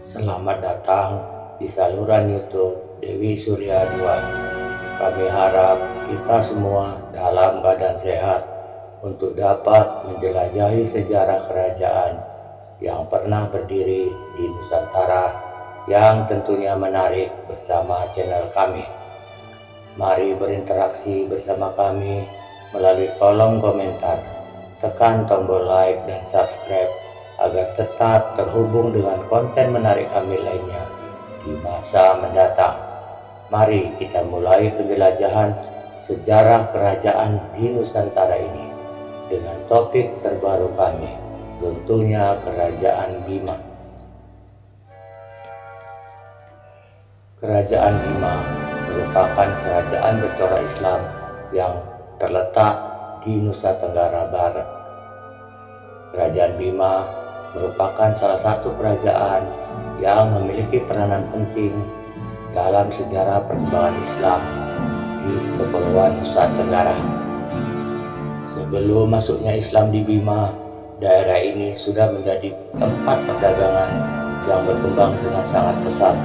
Selamat datang di saluran YouTube Dewi Surya 2. Kami harap kita semua dalam keadaan sehat untuk dapat menjelajahi sejarah kerajaan yang pernah berdiri di Nusantara yang tentunya menarik bersama channel kami. Mari berinteraksi bersama kami melalui kolom komentar. Tekan tombol like dan subscribe agar tetap terhubung dengan konten menarik kami lainnya di masa mendatang. Mari kita mulai penjelajahan sejarah kerajaan di Nusantara ini dengan topik terbaru kami, runtuhnya Kerajaan Bima. Kerajaan Bima merupakan kerajaan bercorak Islam yang terletak di Nusa Tenggara Barat. Kerajaan Bima merupakan salah satu kerajaan yang memiliki peranan penting dalam sejarah perkembangan Islam di Kepulauan Nusa Tenggara. Sebelum masuknya Islam di Bima, daerah ini sudah menjadi tempat perdagangan yang berkembang dengan sangat pesat.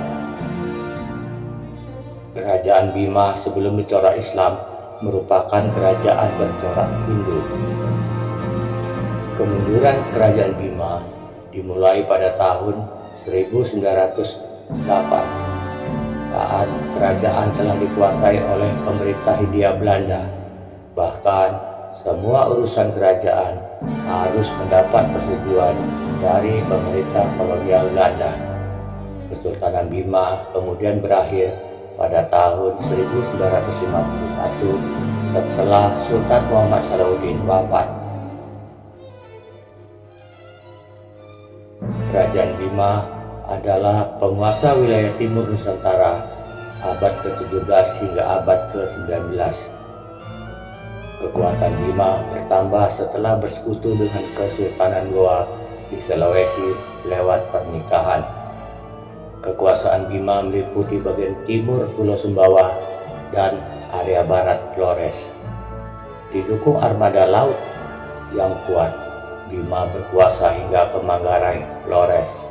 Kerajaan Bima sebelum bercorak Islam merupakan kerajaan bercorak Hindu. Kemunduran Kerajaan Bima dimulai pada tahun 1908 saat kerajaan telah dikuasai oleh pemerintah Hindia Belanda. Bahkan semua urusan kerajaan harus mendapat persetujuan dari pemerintah kolonial Belanda. Kesultanan Bima kemudian berakhir pada tahun 1951 setelah Sultan Muhammad Salahuddin wafat. Kerajaan Bima adalah penguasa wilayah timur Nusantara abad ke-17 hingga abad ke-19. Kekuatan Bima bertambah setelah bersekutu dengan Kesultanan Goa di Sulawesi lewat pernikahan. Kekuasaan Bima meliputi bagian timur Pulau Sumbawa dan area barat Flores. Didukung armada laut yang kuat, Bima berkuasa hingga ke Manggarai, Flores.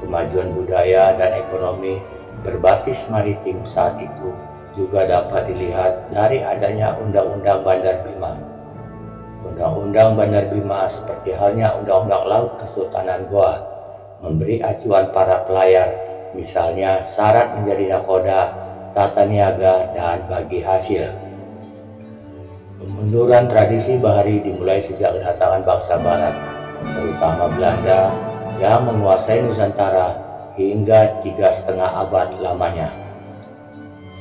Kemajuan budaya dan ekonomi berbasis maritim saat itu juga dapat dilihat dari adanya Undang-Undang Bandar Bima. Undang-Undang Bandar Bima seperti halnya Undang-Undang Laut Kesultanan Goa memberi acuan para pelayar, misalnya syarat menjadi nakoda, tata niaga, dan bagi hasil. Kemunduran tradisi bahari dimulai sejak kedatangan bangsa Barat, terutama Belanda yang menguasai Nusantara hingga 3,5 abad lamanya.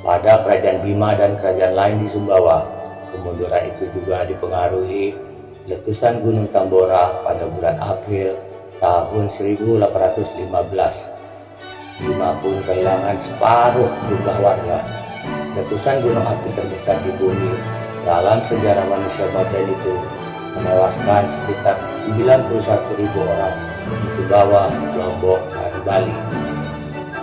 Pada Kerajaan Bima dan kerajaan lain di Sumbawa, kemunduran itu juga dipengaruhi letusan Gunung Tambora pada bulan April tahun 1815. Bima pun kehilangan separuh jumlah warga. Letusan gunung api terbesar di bumi dalam sejarah manusia modern itu menewaskan sekitar 91.000 orang di Sumbawa, Lombok, dan Bali.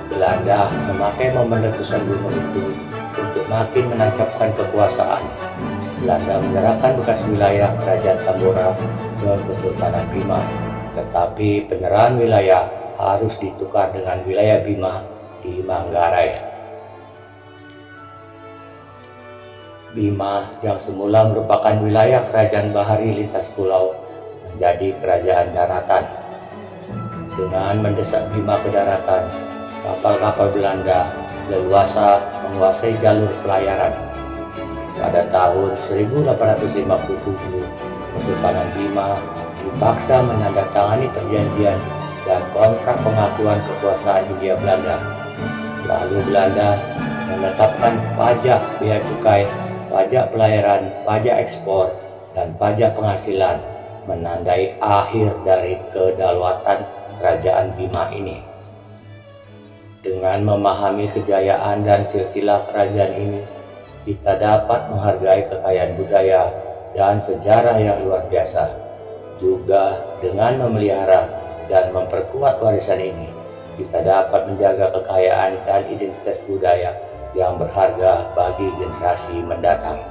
Belanda memakai momen letusan gunung itu untuk makin menancapkan kekuasaan. Belanda menyerahkan bekas wilayah Kerajaan Tambora ke Kesultanan Bima, tetapi penyerahan wilayah harus ditukar dengan wilayah Bima di Manggarai. Bima yang semula merupakan wilayah kerajaan bahari lintas pulau menjadi kerajaan daratan. Dengan mendesak Bima ke daratan, kapal-kapal Belanda leluasa menguasai jalur pelayaran. Pada tahun 1857, Kesultanan Bima dipaksa menandatangani perjanjian dan kontrak pengakuan kekuasaan Hindia Belanda. Lalu Belanda menetapkan pajak bea cukai, pajak pelayaran, pajak ekspor, dan pajak penghasilan, menandai akhir dari kedaulatan Kerajaan Bima ini. Dengan memahami kejayaan dan silsilah kerajaan ini, kita dapat menghargai kekayaan budaya dan sejarah yang luar biasa. Juga dengan memelihara dan memperkuat warisan ini, kita dapat menjaga kekayaan dan identitas budaya yang berharga bagi generasi mendatang.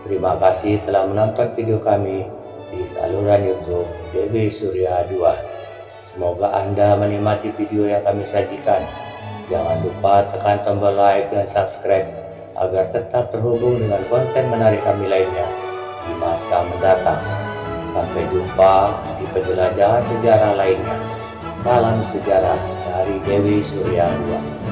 Terima kasih telah menonton video kami di saluran YouTube Dewi Surya 2. Semoga Anda menikmati video yang kami sajikan. Jangan lupa tekan tombol like dan subscribe agar tetap terhubung dengan konten menarik kami lainnya di masa mendatang. Sampai jumpa di penjelajahan sejarah lainnya. Salam sejarah dari Dewi Surya II.